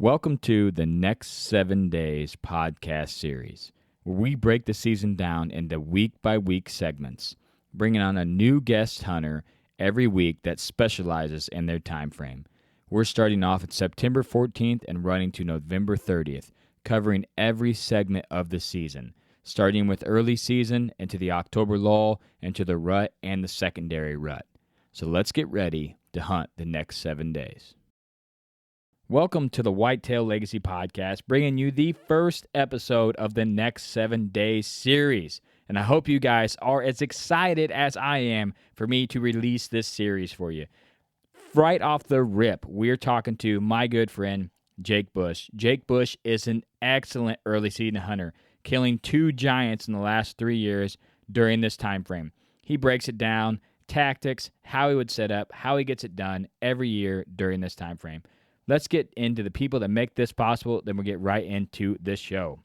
Welcome to the Next 7 Days podcast series, where we break the season down into week-by-week segments, bringing on a new guest hunter every week that specializes in their time frame. We're starting off at September 14th and running to November 30th, covering every segment of the season, starting with early season into the October lull, into the rut and the secondary rut. So let's get ready to hunt the next 7 days. Welcome to the Whitetail Legacy Podcast, bringing you the first episode of the Next 7 Days series. And I hope you guys are as excited as I am for me to release this series for you. Right off the rip, we're talking to my good friend, Jake Bush. Jake Bush is an excellent early season hunter, killing 2 giants in the last 3 years during this time frame. He breaks it down, tactics, how he would set up, how he gets it done every year during this time frame. Let's get into the people that make this possible, then we'll get right into this show.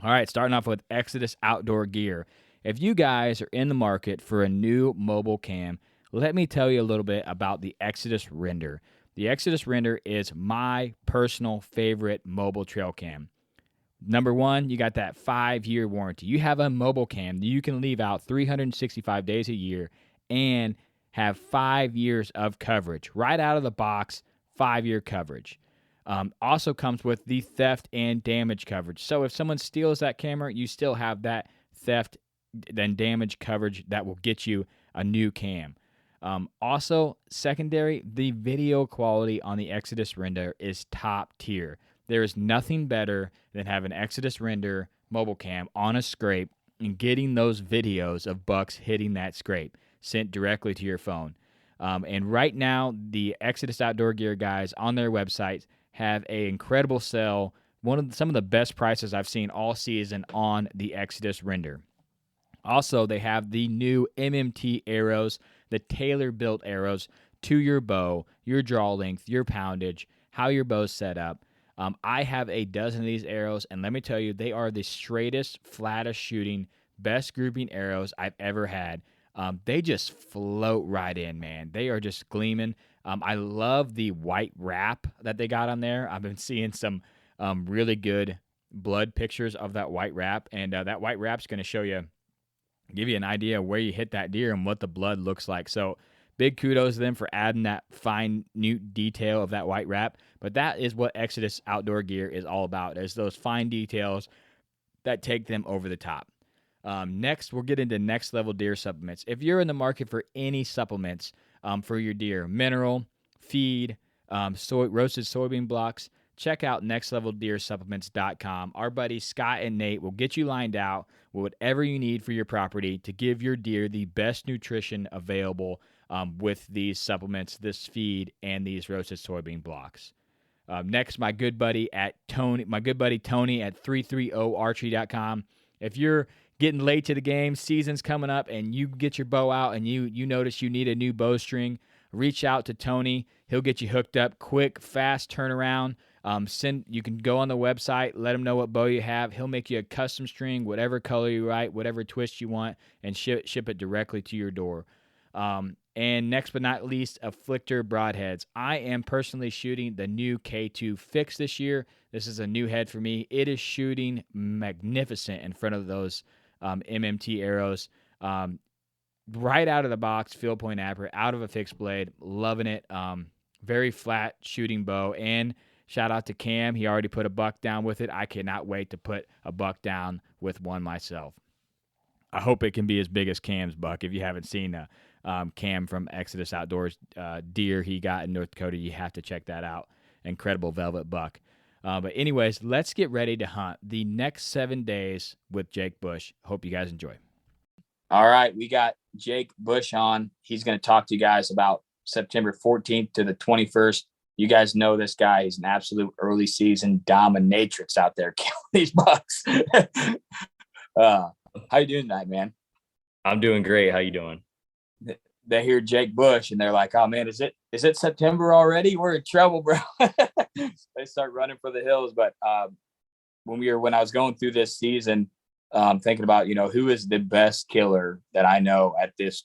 All right, starting off with Exodus Outdoor Gear. If you guys are in the market for a new mobile cam, let me tell you a little bit about the Exodus Render. The Exodus Render is my personal favorite mobile trail cam. Number one, you got that 5-year warranty. You have a mobile cam that you can leave out 365 days a year and have 5 years of coverage right out of the box. 5-year coverage. Also comes with the theft and damage coverage. So if someone steals that camera, you still have that theft and damage coverage that will get you a new cam. Also, secondary, the video quality on the Exodus Render is top tier. There is nothing better than having Exodus Render mobile cam on a scrape and getting those videos of bucks hitting that scrape sent directly to your phone. And right now, the Exodus Outdoor Gear guys on their website have an incredible sale, some of the best prices I've seen all season on the Exodus Render. Also, they have the new MMT arrows, the tailor-built arrows to your bow, your draw length, your poundage, how your bow's set up. I have a dozen of these arrows, and let me tell you, they are the straightest, flattest shooting, best grouping arrows I've ever had. They just float right in, man. They are just gleaming. I love the white wrap that they got on there. I've been seeing some really good blood pictures of that white wrap, and that white wrap's going to give you an idea of where you hit that deer and what the blood looks like. So big kudos to them for adding that fine, minute detail of that white wrap. But that is what Exodus Outdoor Gear is all about, is those fine details that take them over the top. Next, we'll get into next level deer supplements. If you're in the market for any supplements for your deer, mineral, feed, roasted soybean blocks, check out nextleveldeersupplements.com. Our buddies Scott and Nate will get you lined out with whatever you need for your property to give your deer the best nutrition available with these supplements, this feed, and these roasted soybean blocks. Next, my good buddy Tony at 330archery.com. If you're getting late to the game, season's coming up, and you get your bow out and you notice you need a new bowstring, reach out to Tony. He'll get you hooked up quick, fast turnaround. You can go on the website, let him know what bow you have. He'll make you a custom string, whatever color you like, whatever twist you want, and ship it directly to your door. And next but not least, Afflictor Broadheads. I am personally shooting the new K2 Fix this year. This is a new head for me. It is shooting magnificent in front of those MMT arrows. Right out of the box, field point accurate, out of a fixed blade. Loving it. Very flat shooting bow. And shout out to Cam. He already put a buck down with it. I cannot wait to put a buck down with one myself. I hope it can be as big as Cam's buck. If you haven't seen Cam from Exodus Outdoors deer he got in North Dakota, you have to check that out. Incredible velvet buck. But anyways, let's get ready to hunt the next 7 days with Jake Bush. Hope you guys enjoy. All right, we got Jake Bush on. He's going to talk to you guys about September 14th to the 21st. You guys know this guy. He's an absolute early season dominatrix out there killing these bucks. How you doing tonight, man? I'm doing great. How you doing? They hear Jake Bush and they're like, "Oh man, is it September already? We're in trouble, bro." They start running for the hills. But when I was going through this season, thinking about who is the best killer that I know at this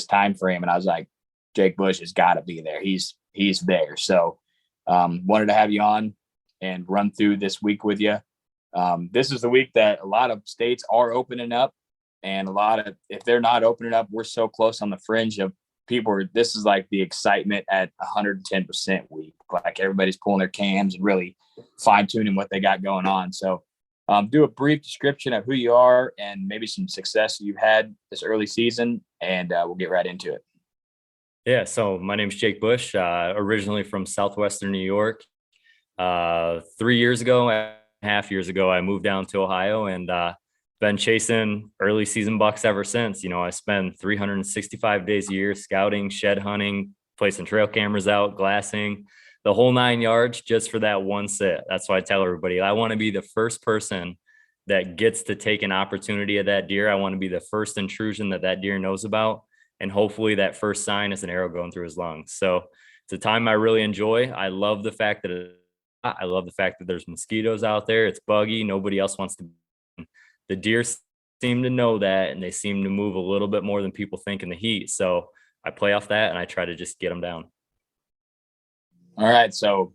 time frame, and I was like, Jake Bush has got to be there. He's there. So wanted to have you on, and run through this week with you. This is the week that a lot of states are opening up, and if they're not opening up, we're so close on the fringe of people. This is like the excitement at 110% week. Like everybody's pulling their cams and really fine tuning what they got going on. So do a brief description of who you are and maybe some success you've had this early season, and we'll get right into it. Yeah, so my name's Jake Bush, originally from Southwestern New York. 3 years ago, and a half years ago, I moved down to Ohio and been chasing early season bucks ever since. You know, I spend 365 days a year scouting, shed hunting, placing trail cameras out, glassing, the whole 9 yards just for that one sit. That's why I tell everybody, I want to be the first person that gets to take an opportunity of that deer. I want to be the first intrusion that deer knows about. And hopefully that first sign is an arrow going through his lungs. So it's a time I really enjoy. I love the fact that there's mosquitoes out there. It's buggy. Nobody else wants to. The deer seem to know that, and they seem to move a little bit more than people think in the heat. So I play off that and I try to just get them down. All right. So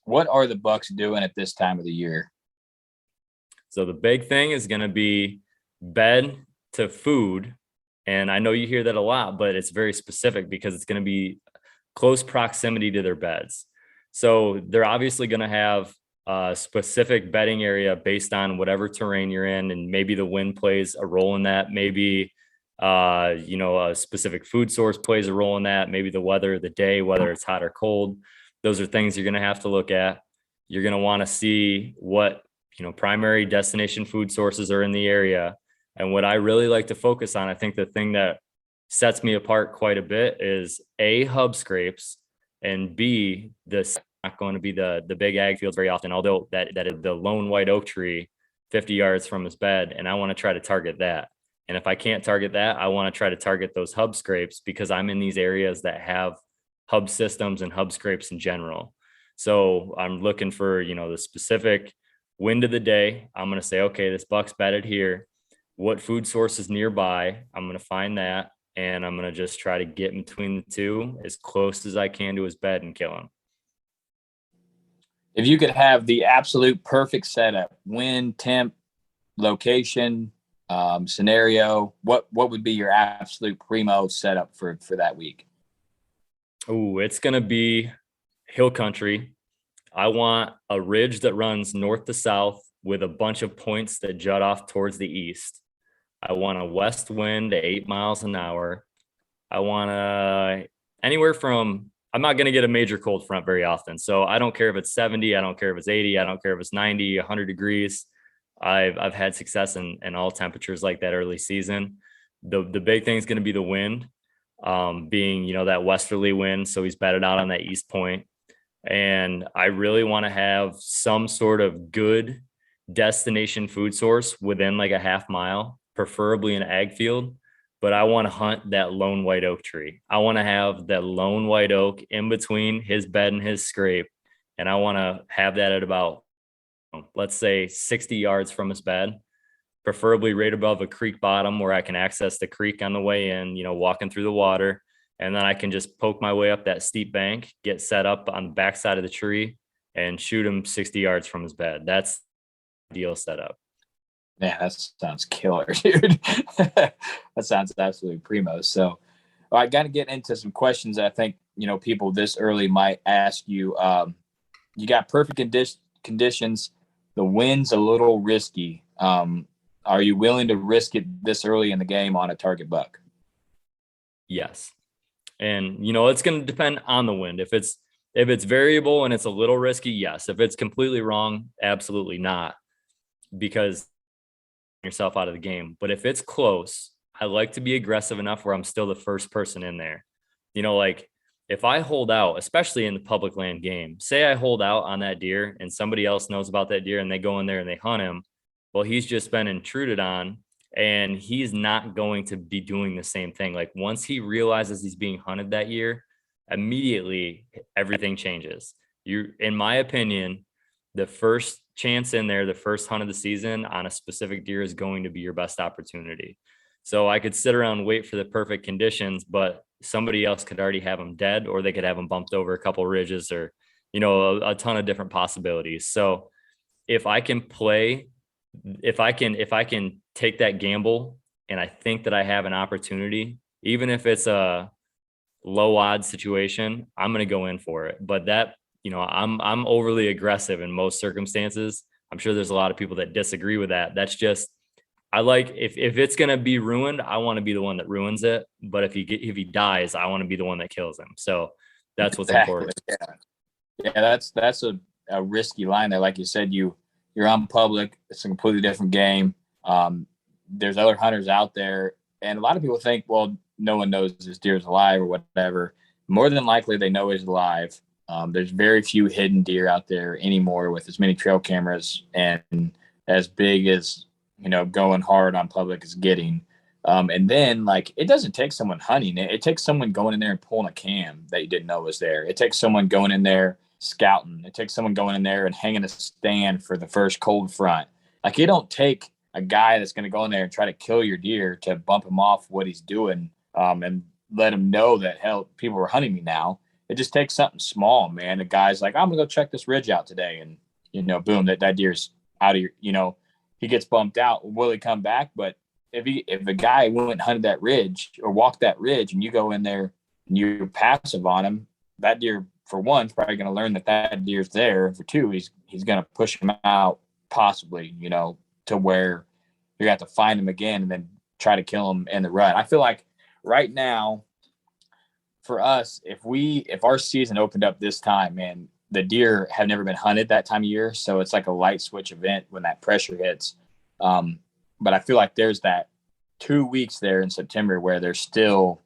what are the bucks doing at this time of the year? So the big thing is going to be bed to food. And I know you hear that a lot, but it's very specific because it's going to be close proximity to their beds. So they're obviously going to have a specific bedding area based on whatever terrain you're in. And maybe the wind plays a role in that. Maybe, a specific food source plays a role in that. Maybe the weather, the day, whether it's hot or cold. Those are things you're going to have to look at. You're going to want to see what, primary destination food sources are in the area. And what I really like to focus on, I think the thing that sets me apart quite a bit is A, hub scrapes, and B, this not going to be the big ag fields very often, although that is the lone white oak tree 50 yards from his bed. And I want to try to target that. And if I can't target that, I want to try to target those hub scrapes because I'm in these areas that have hub systems and hub scrapes in general. So I'm looking for, the specific wind of the day. I'm going to say, okay, this buck's bedded here. What food source is nearby? I'm going to find that. And I'm going to just try to get in between the two as close as I can to his bed and kill him. If you could have the absolute perfect setup, wind, temp, location, scenario, what would be your absolute primo setup for that week? Oh, it's going to be hill country. I want a ridge that runs north to south with a bunch of points that jut off towards the east. I want a west wind at 8 miles an hour. I want anywhere from, I'm not going to get a major cold front very often. So I don't care if it's 70. I don't care if it's 80. I don't care if it's 90, 100 degrees. I've had success in all temperatures like that early season. The big thing is going to be the wind, being, that westerly wind. So he's bedded out on that east point. And I really want to have some sort of good destination food source within like a half mile, preferably an ag field. But I want to hunt that lone white oak tree. I want to have that lone white oak in between his bed and his scrape. And I want to have that at about, let's say 60 yards from his bed, preferably right above a creek bottom where I can access the creek on the way in, walking through the water. And then I can just poke my way up that steep bank, get set up on the backside of the tree and shoot him 60 yards from his bed. That's the ideal setup. Man, that sounds killer, dude. That sounds absolutely primo. So I got to get into some questions that I think, people this early might ask you. You got perfect conditions. The wind's a little risky. Are you willing to risk it this early in the game on a target buck? Yes. And, it's going to depend on the wind. If it's variable and it's a little risky, yes. If it's completely wrong, absolutely not, because yourself out of the game. But if it's close, I like to be aggressive enough where I'm still the first person in there. Like if I hold out, especially in the public land game, say I hold out on that deer and somebody else knows about that deer and they go in there and they hunt him. Well, he's just been intruded on and he's not going to be doing the same thing. Like once he realizes he's being hunted that year, immediately everything changes. In my opinion, the first chance in there, the first hunt of the season on a specific deer is going to be your best opportunity. So I could sit around and wait for the perfect conditions, but somebody else could already have him dead, or they could have him bumped over a couple ridges, or, a ton of different possibilities. So if I can take that gamble, and I think that I have an opportunity, even if it's a low odds situation, I'm going to go in for it. But that, I'm overly aggressive in most circumstances. I'm sure there's a lot of people that disagree with that. That's just, I like, if it's going to be ruined, I want to be the one that ruins it. But if he dies, I want to be the one that kills him. So that's what's important. Yeah, that's a risky line there. Like you said, you're on public. It's a completely different game. There's other hunters out there, and a lot of people think, well, no one knows this deer is alive or whatever. More than likely, they know he's alive. There's very few hidden deer out there anymore with as many trail cameras and as big as, going hard on public is getting. And then, like, it doesn't take someone hunting it. It takes someone going in there and pulling a cam that you didn't know was there. It takes someone going in there scouting. It takes someone going in there and hanging a stand for the first cold front. Like, it don't take a guy that's going to go in there and try to kill your deer to bump him off what he's doing and let him know that, hell, people are hunting me now. It just takes something small, man. The guy's like, I'm going to go check this ridge out today. And, boom, that deer's out of your, he gets bumped out. Will he come back? But if a guy went and hunted that ridge or walked that ridge and you go in there and you're passive on him, that deer, for one, is probably going to learn that deer's there. For two, he's going to push him out possibly, to where you're going to have to find him again and then try to kill him in the rut. I feel like right now for us, if our season opened up this time, man, the deer have never been hunted that time of year. So it's like a light switch event when that pressure hits. But I feel like there's that 2 weeks there in September where there's still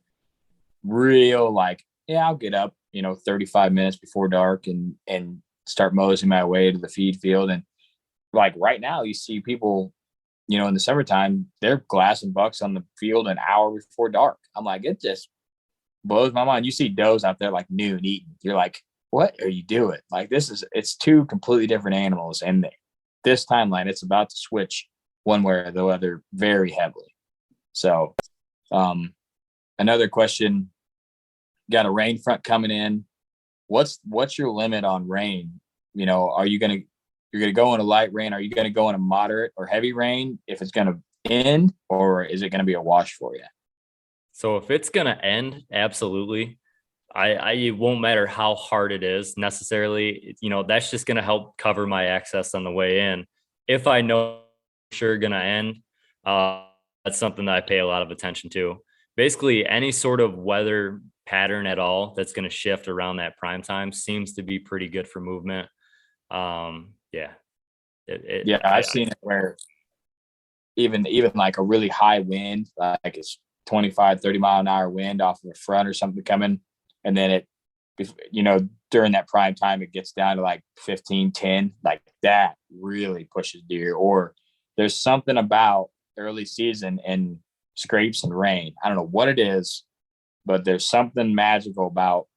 real, like, yeah, I'll get up, 35 minutes before dark and start moseying my way to the feed field. And like right now you see people, in the summertime, they're glassing bucks on the field an hour before dark. I'm like, it just blows my mind. You see does out there like noon eating. You're like, what are you doing? Like, it's two completely different animals. And this timeline, it's about to switch one way or the other very heavily. So another question, got a rain front coming in. What's your limit on rain? Are you going to go in a light rain? Are you going to go in a moderate or heavy rain if it's going to end, or is it going to be a wash for you? So if it's going to end, absolutely. It won't matter how hard it is necessarily. That's just going to help cover my access on the way in. If I know sure going to end, that's something that I pay a lot of attention to. Basically, any sort of weather pattern at all that's going to shift around that prime time seems to be pretty good for movement. I've seen it where even like a really high wind, like it's 25, 30 mile an hour wind off of a front or something coming. And then during that prime time, it gets down to like 15, 10, like that really pushes deer. Or there's something about early season and scrapes and rain. I don't know what it is, but there's something magical about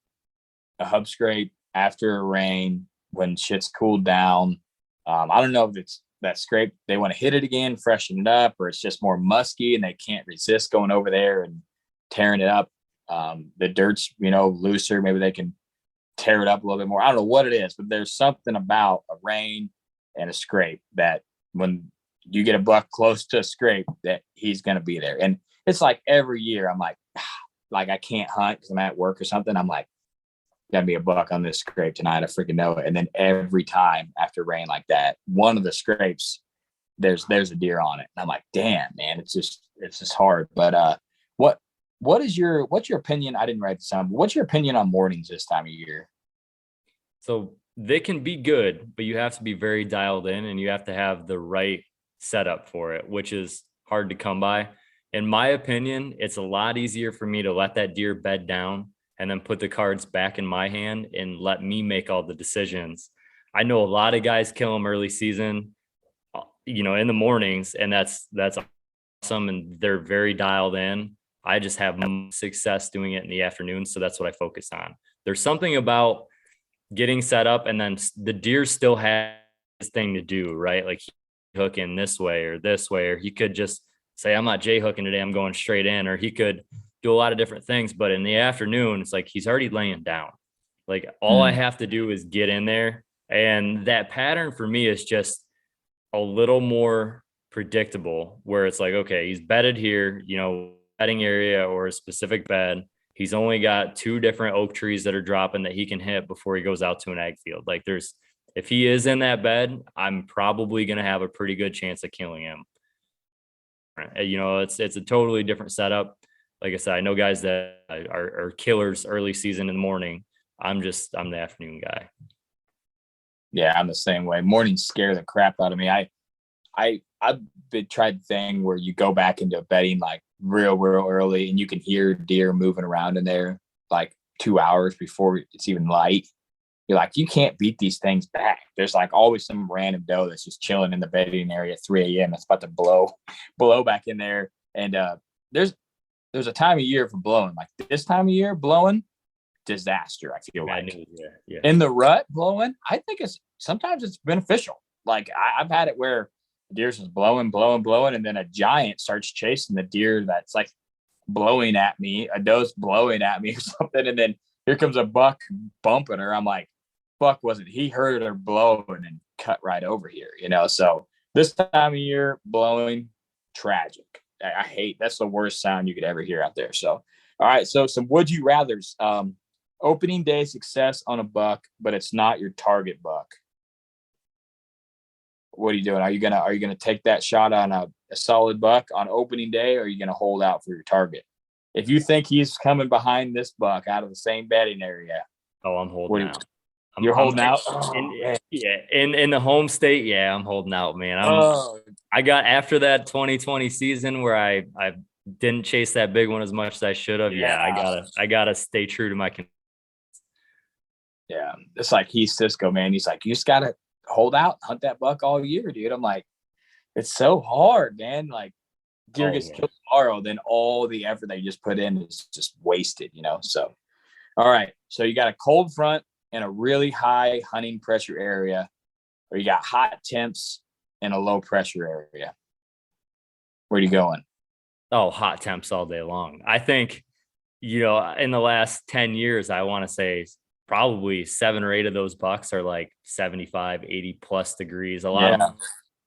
a hub scrape after a rain when shit's cooled down. I don't know if it's that scrape, they want to hit it again, freshen it up, or it's just more musky and they can't resist going over there and tearing it up. The dirt's, looser. Maybe they can tear it up a little bit more. I don't know what it is, but there's something about a rain and a scrape that when you get a buck close to a scrape, that he's going to be there. And it's like every year I'm like I can't hunt because I'm at work or something. I'm like, gotta be a buck on this scrape tonight. I freaking know it. And then every time after rain like that, one of the scrapes, there's a deer on it. And I'm like, damn, man, it's just hard. But what's your opinion? I didn't write this down, but what's your opinion on mornings this time of year? So they can be good, but you have to be very dialed in and you have to have the right setup for it, which is hard to come by. In my opinion, it's a lot easier for me to let that deer bed down and then put the cards back in my hand and let me make all the decisions. I know a lot of guys kill them early season, in the mornings, and that's awesome. And they're very dialed in. I just have success doing it in the afternoon. So that's what I focus on. There's something about getting set up and then the deer still has this thing to do, right? Like hook in this way, or he could just say, I'm not J hooking today, I'm going straight in, or he could do a lot of different things. But in the afternoon, it's like he's already laying down. Like all I have to do is get in there. And that pattern for me is just a little more predictable, where it's like, okay, he's bedded here, bedding area or a specific bed. He's only got 2 different oak trees that are dropping that he can hit before he goes out to an ag field. Like if he is in that bed, I'm probably going to have a pretty good chance of killing him. It's a totally different setup. Like I said, I know guys that are killers early season in the morning. I'm the afternoon guy. Yeah, I'm the same way. Mornings scare the crap out of me. I've tried the thing where you go back into bedding like real early, and you can hear deer moving around in there like 2 hours before it's even light. You're like, you can't beat these things back. There's like always some random doe that's just chilling in the bedding area at 3 a.m. It's about to blow back in there. And there's a time of year for blowing. Like this time of year, blowing, disaster. I feel like in the rut blowing, I think sometimes it's beneficial. Like I've had it where the deer's just blowing, and then a giant starts chasing the deer that's like blowing at me. A doe's blowing at me or something, and then here comes a buck bumping her. I'm like, buck wasn't, he heard her blowing and cut right over here, So this time of year, blowing, tragic. I hate, that's the worst sound you could ever hear out there. So, all right. So some would you rathers. Opening day success on a buck, but it's not your target buck. What are you doing? Are you gonna take that shot on a solid buck on opening day, or are you gonna hold out for your target? If you think he's coming behind this buck out of the same bedding area, I'm holding out. You're holding out? In the home state, yeah, I'm holding out, man. I got after that 2020 season where I didn't chase that big one as much as I should have. Yeah, I gotta stay true to my. Yeah, it's like Heath Cisco, man. He's like, you just gotta hold out, hunt that buck all year, dude. I'm like, it's so hard, man. Like, deer gets killed tomorrow, then all the effort they just put in is just wasted, So, all right. So you got a cold front in a really high hunting pressure area, or you got hot temps in a low pressure area. Where are you going? Oh, hot temps all day long. I think, in the last 10 years, I want to say probably 7 or 8 of those bucks are like 75, 80 plus degrees. A lot of them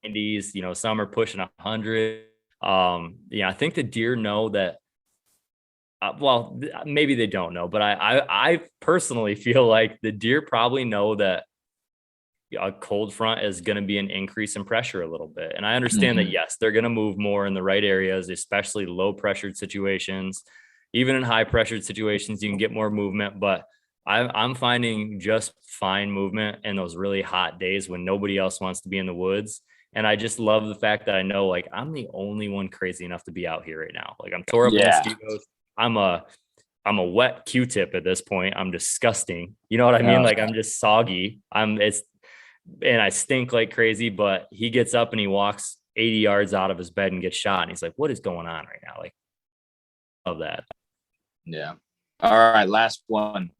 90s, some are pushing 100. I think the deer know that. Well, maybe they don't know, but I personally feel like the deer probably know that a cold front is going to be an increase in pressure a little bit. And I understand that, yes, they're going to move more in the right areas, especially low pressured situations. Even in high pressured situations, you can get more movement, but I'm finding just fine movement in those really hot days when nobody else wants to be in the woods. And I just love the fact that I know, like, I'm the only one crazy enough to be out here right now. Like, I'm tore up in mosquitoes. I'm a wet Q-tip at this point. I'm disgusting. You know what I mean? Like, I'm just soggy. And I stink like crazy, but he gets up and he walks 80 yards out of his bed and gets shot. And he's like, what is going on right now? Like, love that. Yeah. All right. Last one.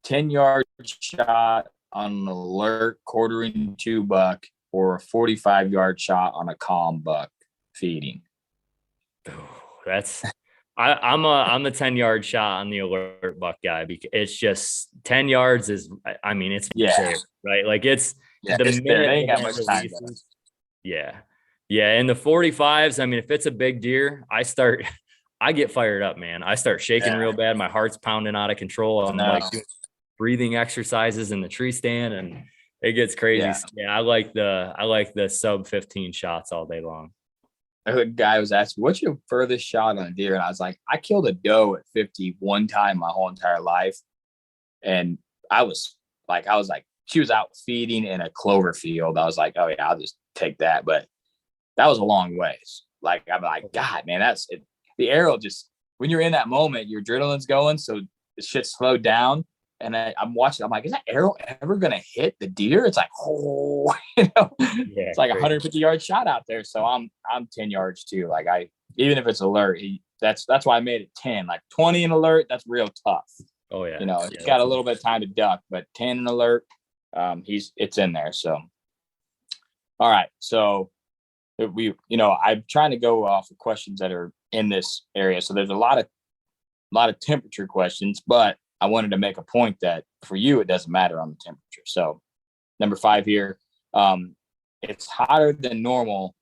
10-yard shot on an alert quartering 2 buck, or a 45-yard shot on a calm buck feeding. That's I'm the 10-yard shot on the alert buck guy, because it's just 10 yards is, I mean, it's there, right? Like, it's the minute they ain't got much time. Yeah. And the 45s, I mean, if it's a big deer, I get fired up, man. I start shaking real bad. My heart's pounding out of control. I'm like doing breathing exercises in the tree stand, and it gets crazy. I like the sub 15 shots all day long. A guy was asking, what's your furthest shot on a deer? And I was like, I killed a doe at 50 one time my whole entire life. And I was like, she was out feeding in a clover field. I was like, oh yeah, I'll just take that. But that was a long ways. Like, I'm like, God, man, that's it. The arrow just, when you're in that moment, your adrenaline's going. So the shit slowed down. And I'm watching, I'm like, is that arrow ever going to hit the deer? It's like, it's like a 150-yard shot out there. So I'm 10 yards too. Like, even if it's alert, that's why I made it 10. Like 20 and alert, that's real tough. Oh yeah. He's got a little bit of time to duck, but 10 and alert, it's in there. So, all right. So I'm trying to go off of questions that are in this area. So there's a lot of temperature questions, but I wanted to make a point that for you, it doesn't matter on the temperature. So number 5 here, it's hotter than normal,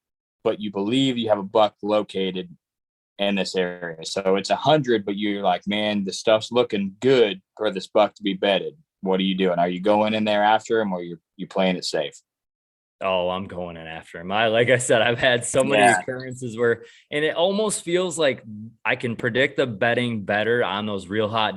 but you believe you have a buck located in this area. So it's 100, but you're like, man, the stuff's looking good for this buck to be bedded. What are you doing? Are you going in there after him, or you playing it safe? Oh, I'm going in after him. Like I said, I've had so many occurrences where, and it almost feels like I can predict the bedding better on those real hot,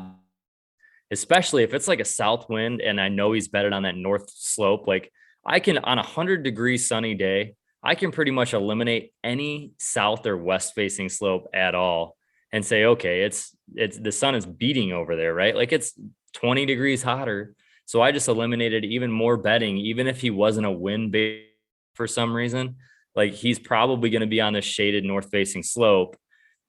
especially if it's like a south wind and I know he's bedded on that north slope. Like I can, on 100-degree sunny day, I can pretty much eliminate any south or west facing slope at all and say, okay, it's the sun is beating over there, right? Like it's 20 degrees hotter. So I just eliminated even more bedding, even if he wasn't a wind bait for some reason. Like he's probably going to be on this shaded north facing slope,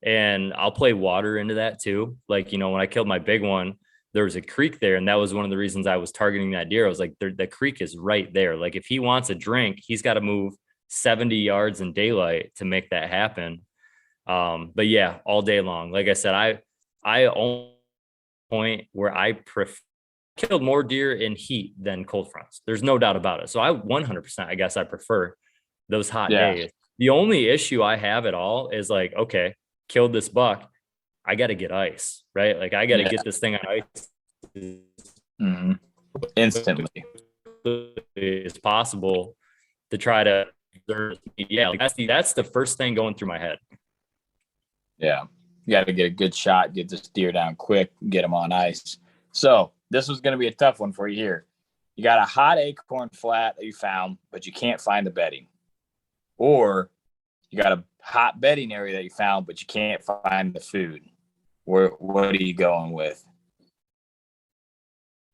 and I'll play water into that too. Like, you know, when I killed my big one, there was a creek there, and that was one of the reasons I was targeting that deer. I was like, the creek is right there. Like if he wants a drink, he's got to move 70 yards in daylight to make that happen. But yeah, all day long. Like I said, I own a point where I prefer killed more deer in heat than cold fronts. There's no doubt about it. So I 100%, I guess I prefer those hot days. The only issue I have at all is like, okay, killed this buck. I got to get ice, right? Like I got to get this thing on ice instantly as possible to try to, like that's the first thing going through my head. Yeah. You got to get a good shot, get this deer down quick, get him on ice. So this was going to be a tough one for you here. You got a hot acorn flat that you found, but you can't find the bedding. Or you got a hot bedding area that you found, but you can't find the food. What are you going with?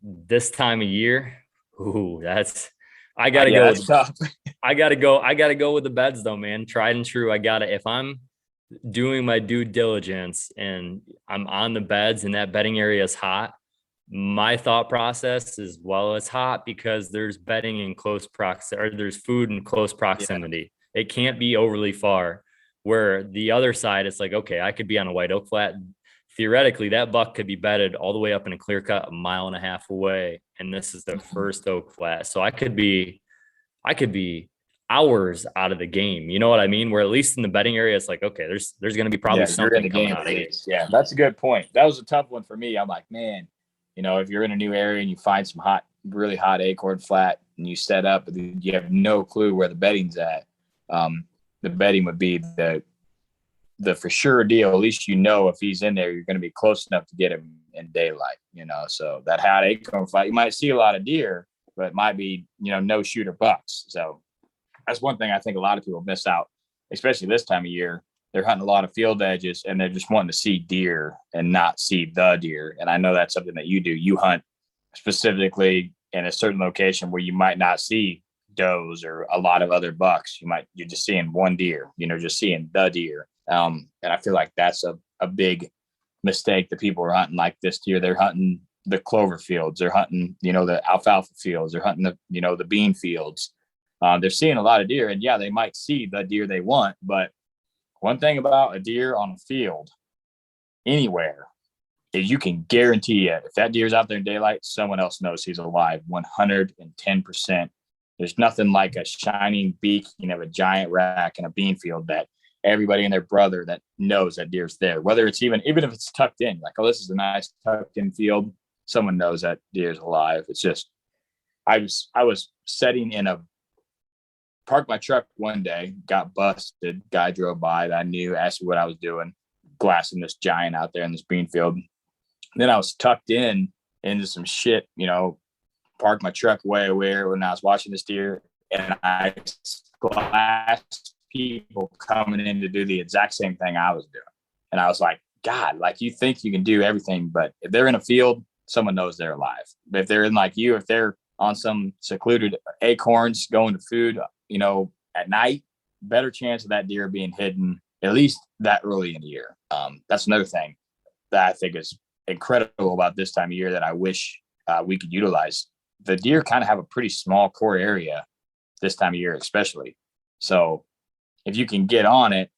This time of year? Ooh, I got to go. That's tough. I got to go with the beds though, man. Tried and true. If I'm doing my due diligence and I'm on the beds and that bedding area is hot, my thought process is, well, it's hot because there's bedding in close proximity, or there's food in close proximity. Yeah. It can't be overly far. Where the other side, it's like, okay, I could be on a white oak flat. Theoretically, that buck could be bedded all the way up in a clear cut 1.5 miles away. And this is the first oak flat. So I could be hours out of the game. You know what I mean? Where at least in the bedding area, it's like, okay, there's going to be probably something coming out of it. Yeah, that's a good point. That was a tough one for me. I'm like, man, you know, if you're in a new area and you find some really hot acorn flat and you set up, but you have no clue where the bedding's at, the bedding would be the for sure deal. At least you know if he's in there, you're going to be close enough to get him in daylight, you know. So that hot acorn flat, you might see a lot of deer, but it might be, you know, no shooter bucks. So that's one thing I think a lot of people miss out, especially this time of year. They're hunting a lot of field edges and they're just wanting to see deer and not see the deer. And I know that's something that you do. You hunt specifically in a certain location where you might not see does or a lot of other bucks. You're just seeing one deer, you know, just seeing the deer. And I feel like that's a big mistake that people are hunting like this deer. They're hunting the clover fields. They're hunting, you know, the alfalfa fields. They're hunting the bean fields. They're seeing a lot of deer, and yeah, they might see the deer they want, but one thing about a deer on a field anywhere is you can guarantee it. If that deer's out there in daylight, someone else knows he's alive 110%. There's nothing like a shining beak, you know, a giant rack in a bean field that everybody and their brother that knows that deer's there. Whether it's even if it's tucked in, like, oh, this is a nice tucked in field, someone knows that deer's alive. It's just, I was sitting in parked my truck one day, got busted. Guy drove by that I knew, asked me what I was doing, glassing this giant out there in this bean field. Then I was tucked into some shit, you know, parked my truck way away when I was watching this deer, and I glassed people coming in to do the exact same thing I was doing. And I was like, God, like, you think you can do everything, but if they're in a field, someone knows they're alive. But if they're in like you, if they're on some secluded acorns going to food, you know, at night, better chance of that deer being hidden at least that early in the year. That's another thing that I think is incredible about this time of year that I wish we could utilize. The deer kind of have a pretty small core area this time of year, especially. So if you can get on it,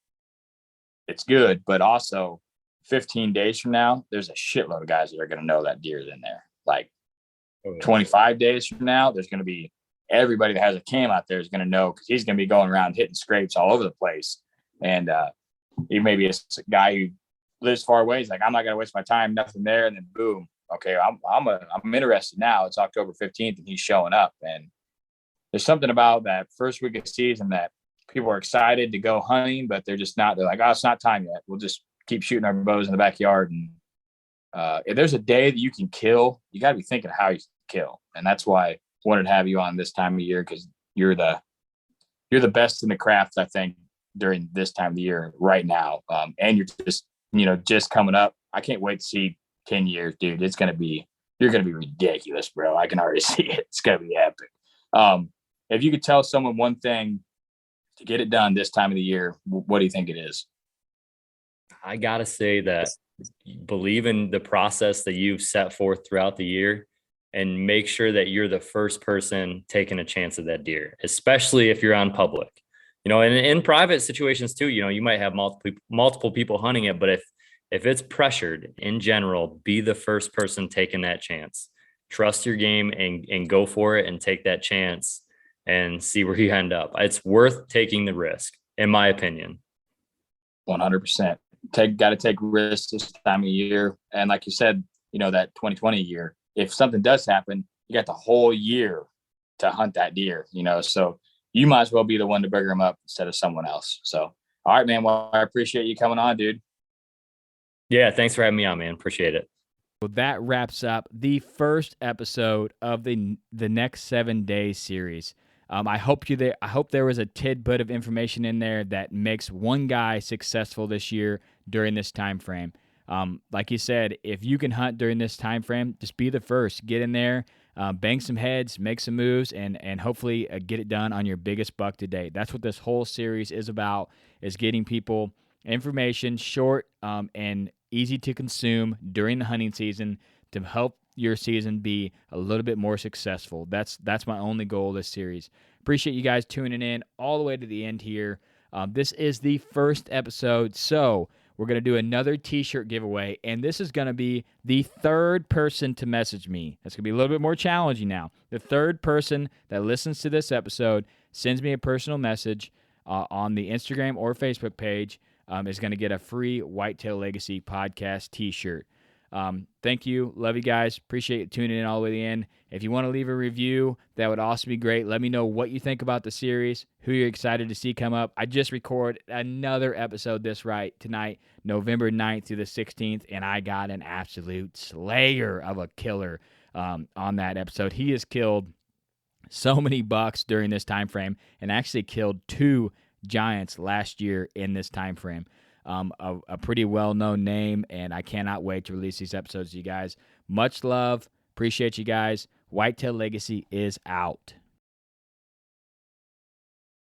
it's good. But also 15 days from now, there's a shitload of guys that are going to know that deer is in there. Like 25 days from now, there's going to be everybody that has a cam out there is going to know, because he's going to be going around hitting scrapes all over the place. And he may be a guy who lives far away. He's like, I'm not going to waste my time, nothing there. And then boom, okay, I'm interested now. It's October 15th and he's showing up. And there's something about that first week of season that people are excited to go hunting, but they're just not. They're like, oh, it's not time yet. We'll just keep shooting our bows in the backyard. And if there's a day that you can kill, you got to be thinking how you kill. And that's why I wanted to have you on this time of year, because you're the best in the craft, I think, during this time of the year right now. And you're just coming up. I can't wait to see 10 years, dude. You're going to be ridiculous, bro. I can already see it. It's going to be epic. If you could tell someone one thing to get it done this time of the year, what do you think it is? I got to say that believe in the process that you've set forth throughout the year, and make sure that you're the first person taking a chance at that deer, especially if you're on public. And in private situations too, you might have multiple people hunting it, but if it's pressured in general, be the first person taking that chance. Trust your game and go for it and take that chance and see where you end up. It's worth taking the risk, in my opinion. 100%. Got to take risks this time of year. And like you said, that 2020 year, if something does happen, you got the whole year to hunt that deer, so you might as well be the one to bugger them up instead of someone else. So, all right, man. Well, I appreciate you coming on, dude. Yeah. Thanks for having me on, man. Appreciate it. Well, that wraps up the first episode of the Next 7 Days series. I hope there was a tidbit of information in there that makes one guy successful this year during this time frame. Like you said, if you can hunt during this time frame, just be the first. Get in there, bang some heads, make some moves, and hopefully get it done on your biggest buck to date. That's what this whole series is about, is getting people information short and easy to consume during the hunting season to help your season be a little bit more successful. That's my only goal of this series. Appreciate you guys tuning in all the way to the end here. This is the first episode, so we're going to do another t-shirt giveaway, and this is going to be the third person to message me. That's going to be a little bit more challenging now. The third person that listens to this episode, sends me a personal message on the Instagram or Facebook page, is going to get a free Whitetail Legacy podcast t-shirt. Thank you. Love you guys. Appreciate you tuning in all the way to the end. If you want to leave a review, that would also be great. Let me know what you think about the series, who you're excited to see come up. I just recorded another episode tonight, November 9th through the 16th, and I got an absolute slayer of a killer on that episode. He has killed so many bucks during this time frame and actually killed 2 giants last year in this time frame. A pretty well-known name, and I cannot wait to release these episodes to you guys. Much love. Appreciate you guys. Whitetail Legacy is out.